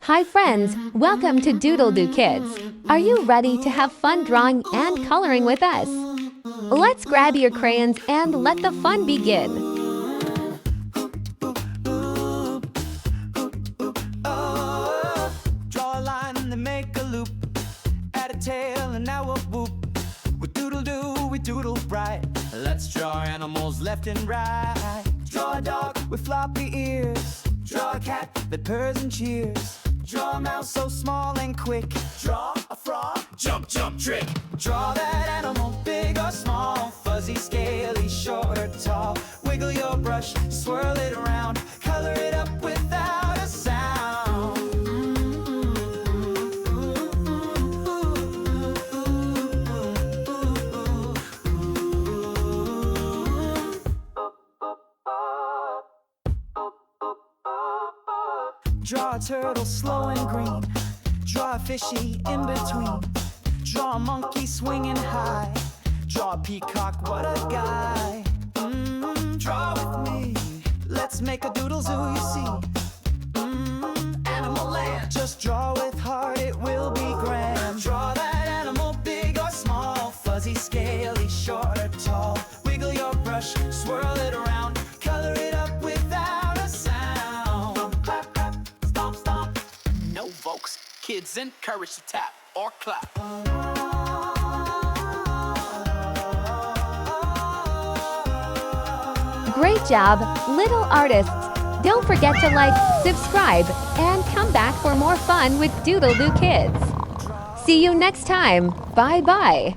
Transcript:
Hi friends, welcome to DoodleDoo Kids. Are you ready to have fun drawing and coloring with us? Let's grab your crayons and let the fun begin. Draw a line and then make a loop. Add a tail and now a whoop. We doodle-doo, we doodle bright. Let's draw animals left and right. Draw a dog with floppy ears. Draw a cat that purrs and cheers. Draw a mouse so small and quick. Draw a frog, jump, jump, trick. Draw that animal, big or small. Fuzzy, scaly, short or tall. Wiggle your brush, swirl it around. Color it up without a sound. Draw a turtle slow and green. Draw a fishy in between. Draw a monkey swinging high. Draw a peacock, what a guy. Draw with me. Let's make a doodle zoo, you see. Animal land. Just draw with heart, it will be grand. Draw that animal, big or small. Fuzzy, scaly, short or tall. Wiggle your brush, swirl it around. Color it up without a sound. Clap, clap, stomp, stomp. No folks, kids encouraged to tap or clap. Great job, little artists! Don't forget to like, subscribe, and come back for more fun with DoodleDoo Kids. See you next time. Bye-bye.